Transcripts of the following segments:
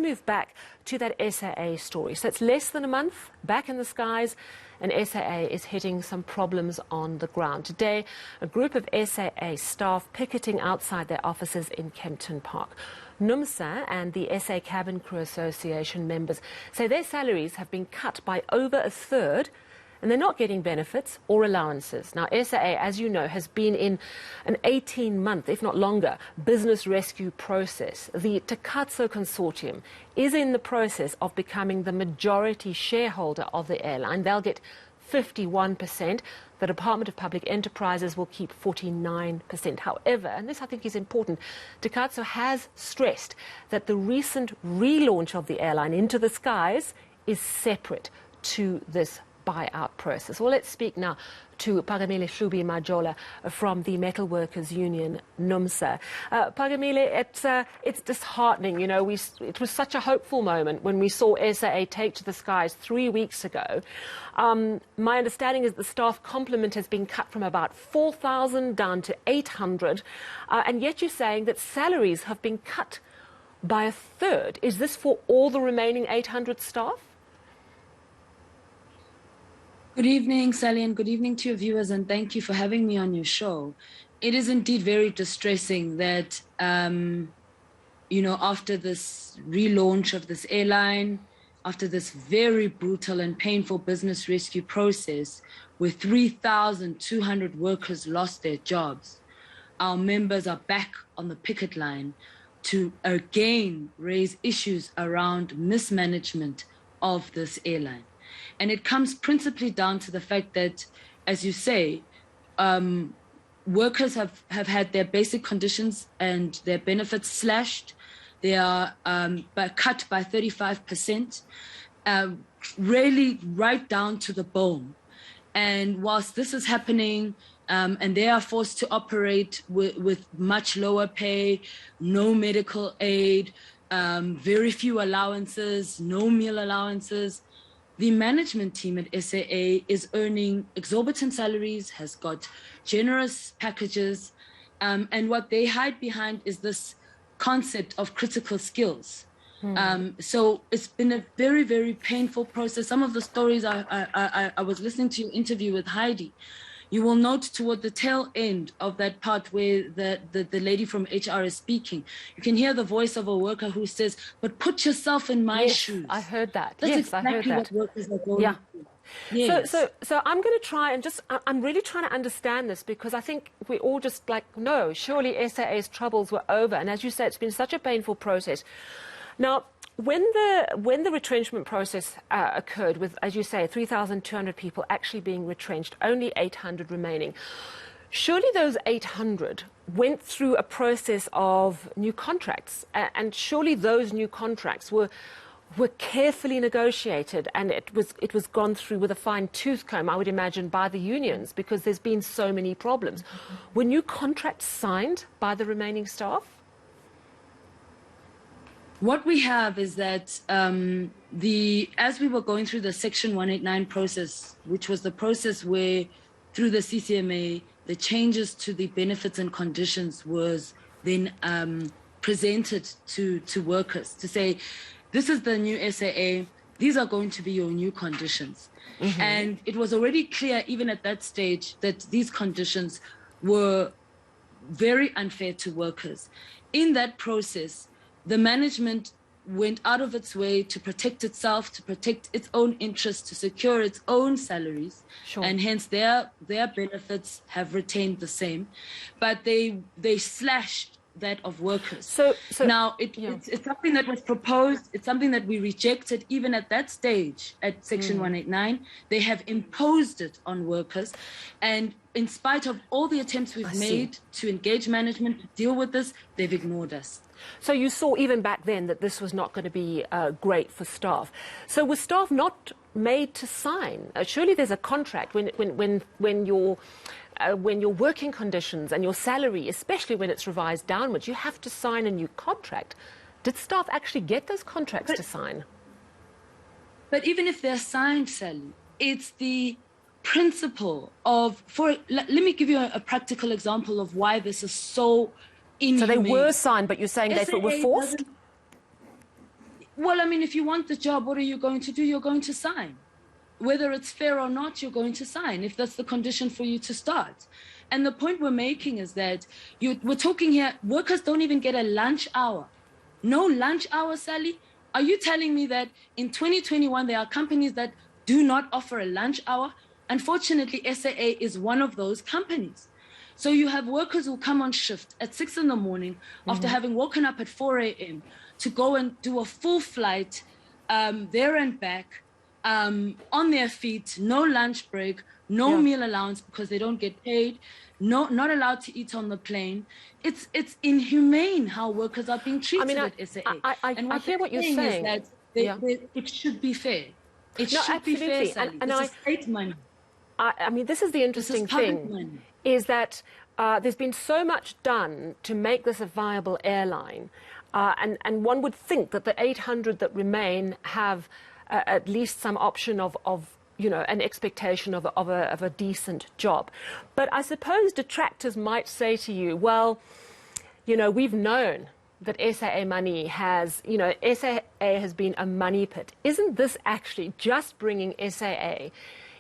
move back to that SAA story. So it's less than a month back in the skies, and SAA is hitting some problems on the ground. Today, a group of SAA staff picketing outside their offices in Kempton Park. Numsa and the SA Cabin Crew Association members say their salaries have been cut by over a third, and they're not getting benefits or allowances. Now, SAA, as you know, has been in an 18-month, if not longer, business rescue process. The Takatso Consortium is in the process of becoming the majority shareholder of the airline. They'll get 51%. The Department of Public Enterprises will keep 49%. However, and this I think is important, Takatso has stressed that the recent relaunch of the airline into the skies is separate to this buyout process. Well, let's speak now to Phakamile Hlubi Majola from the Metal Workers Union, Numsa. Phakamile, it's disheartening. You know, it was such a hopeful moment when we saw SAA take to the skies 3 weeks ago. My understanding is the staff complement has been cut from about 4,000 down to 800, and yet you're saying that salaries have been cut by a third. Is this for all the remaining 800 staff? Good evening, Sally, and good evening to your viewers, and thank you for having me on your show. It is indeed very distressing that, you know, after this relaunch of this airline, after this very brutal and painful business rescue process, where 3,200 workers lost their jobs, our members are back on the picket line to again raise issues around mismanagement of this airline. And it comes principally down to the fact that, as you say, workers have had their basic conditions and their benefits slashed. They are cut by 35%, really right down to the bone. And whilst this is happening, and they are forced to operate with much lower pay, no medical aid, very few allowances, no meal allowances, the management team at SAA is earning exorbitant salaries, has got generous packages, and what they hide behind is this concept of critical skills. So it's been a very, very painful process. Some of the stories I was listening to your interview with Heidi. You will note toward the tail end of that part where the lady from HR is speaking, you can hear the voice of a worker who says, "But put yourself in my shoes." I heard that. That's yes, exactly I heard that. what workers are going through. Yes. So I'm going to try and I'm really trying to understand this, because I think we all just like, no, surely SAA's troubles were over. And as you said, it's been such a painful process. Now, when the retrenchment process occurred with, as you say, 3,200 people actually being retrenched, only 800 remaining, surely those 800 went through a process of new contracts, and surely those new contracts were carefully negotiated, and it was gone through with a fine-tooth comb, I would imagine, by the unions, because there's been so many problems. Were new contracts signed by the remaining staff? What we have is that as we were going through the Section 189 process, which was the process where, through the CCMA, the changes to the benefits and conditions was then presented to workers to say, this is the new SAA, these are going to be your new conditions. And it was already clear, even at that stage, that these conditions were very unfair to workers. In that process, the management went out of its way to protect itself, to protect its own interests, to secure its own salaries, and hence their benefits have retained the same, but they slashed that of workers. So now it's something that was proposed, it's something that we rejected even at that stage at Section 189. They have imposed it on workers, and in spite of all the attempts we've made to engage management to deal with this, they've ignored us. So you saw even back then that this was not going to be great for staff. So were staff not made to sign? Surely there's a contract when your working conditions and your salary, especially when it's revised downwards, you have to sign a new contract. Did staff actually get those contracts to sign? But even if they're signed, Sally, it's the principle of, let me give you a practical example of why this is so inhumane. So they were signed, but you're saying they were forced? Well, I mean, if you want the job, what are you going to do? You're going to sign. Whether it's fair or not, you're going to sign if that's the condition for you to start. And the point we're making is that we're talking here, workers don't even get a lunch hour. No lunch hour, Sally? Are you telling me that in 2021, there are companies that do not offer a lunch hour? Unfortunately, SAA is one of those companies. So you have workers who come on shift at 6 in the morning after having woken up at 4 a.m. to go and do a full flight there and back on their feet, no lunch break, no meal allowance because they don't get paid, not allowed to eat on the plane. It's inhumane how workers are being treated at SAA. I hear what you're saying. Is that it should be fair. It should be fair, Sally. This is state money. I mean, this is the interesting thing, is that there's been so much done to make this a viable airline, and one would think that the 800 that remain have at least some option of an expectation of a decent job. But I suppose detractors might say to you, well, we've known that SAA money has, SAA has been a money pit. Isn't this actually just bringing SAA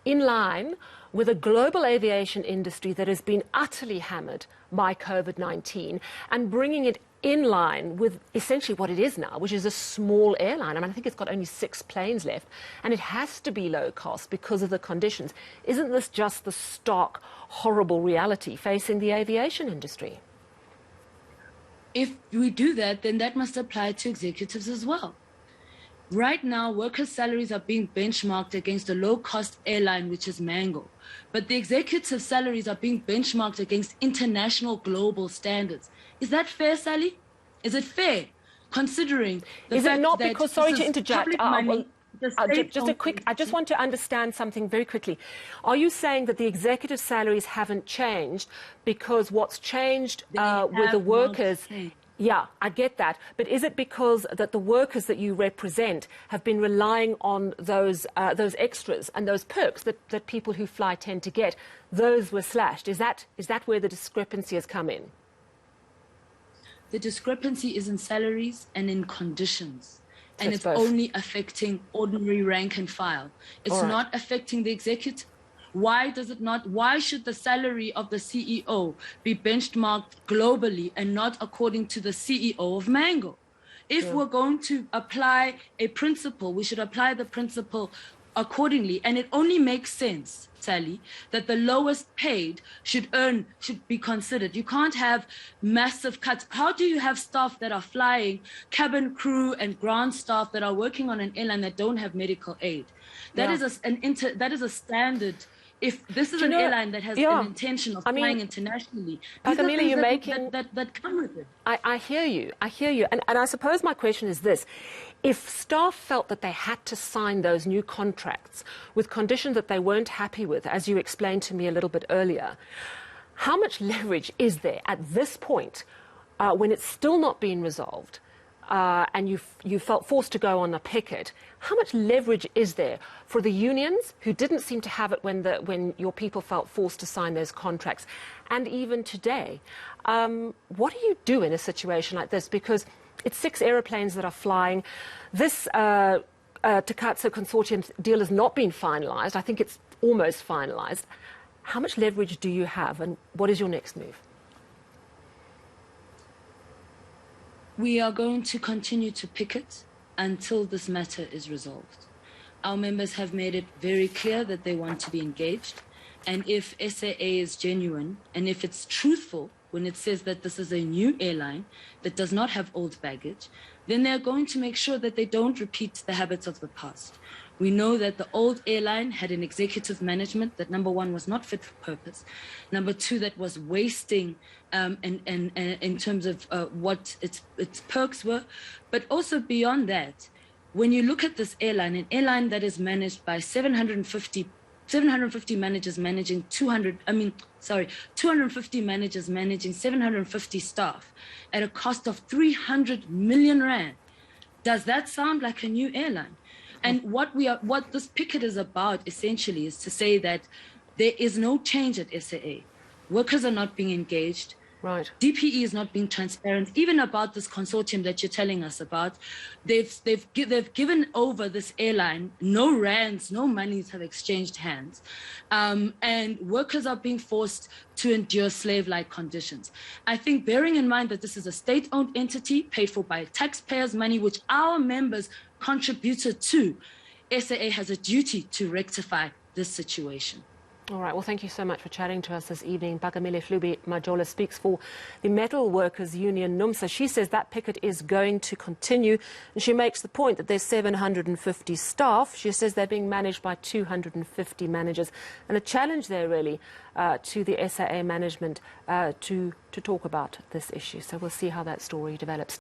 in line with a global aviation industry that has been utterly hammered by COVID-19 and bringing it in line with essentially what it is now, which is a small airline? I mean, I think it's got only 6 planes left, and it has to be low cost because of the conditions. Isn't this just the stark, horrible reality facing the aviation industry? If we do that, then that must apply to executives as well. Right now, workers' salaries are being benchmarked against a low-cost airline, which is Mango. But the executive salaries are being benchmarked against international global standards. Is that fair, Sally? Is it fair, considering the fact that... Is it not because, sorry to interject, I just want to understand something very quickly. Are you saying that the executive salaries haven't changed because what's changed with the workers... Yeah, I get that. But is it because that the workers that you represent have been relying on those extras and those perks that people who fly tend to get? Those were slashed. Is that where the discrepancy has come in? The discrepancy is in salaries and in conditions. And So it's both. only affecting ordinary rank and file. It's not affecting the executive. Why does it not? Why should the salary of the CEO be benchmarked globally and not according to the CEO of Mango? If we're going to apply a principle, we should apply the principle accordingly. And it only makes sense, Sally, that the lowest paid should be considered. You can't have massive cuts. How do you have staff that are flying, cabin crew and ground staff that are working on an airline that don't have medical aid? That is a standard. If this is an airline that has an intention of flying internationally, these are things that come with it. I hear you. And I suppose my question is this. If staff felt that they had to sign those new contracts with conditions that they weren't happy with, as you explained to me a little bit earlier, how much leverage is there at this point when it's still not been resolved and you felt forced to go on a picket? How much leverage is there for the unions, who didn't seem to have it when your people felt forced to sign those contracts, and even today? What do you do in a situation like this? Because it's 6 aeroplanes that are flying. This Takatso Consortium deal has not been finalised. I think it's almost finalised. How much leverage do you have, and what is your next move? We are going to continue to picket until this matter is resolved. Our members have made it very clear that they want to be engaged. And if SAA is genuine, and if it's truthful when it says that this is a new airline that does not have old baggage, then they're going to make sure that they don't repeat the habits of the past. We know that the old airline had an executive management that, number one, was not fit for purpose. Number two, that was wasting in terms of what its perks were. But also beyond that, when you look at this airline, an airline that is managed by 750 managers managing 250 managers managing 750 staff at a cost of 300 million rand. Does that sound like a new airline? And what this picket is about essentially is to say that there is no change at SAA. Workers are not being engaged. Right. DPE is not being transparent, even about this consortium that you're telling us about. They've given over this airline, no rands, no monies have exchanged hands, and workers are being forced to endure slave-like conditions. I think bearing in mind that this is a state-owned entity paid for by taxpayers' money, which our members contributed to, SAA has a duty to rectify this situation. All right. Well, thank you so much for chatting to us this evening. Phakamile Hlubi Majola speaks for the Metal Workers Union, Numsa. She says that picket is going to continue, and she makes the point that there's 750 staff. She says they're being managed by 250 managers, and a challenge there really to the SAA management to talk about this issue. So we'll see how that story develops.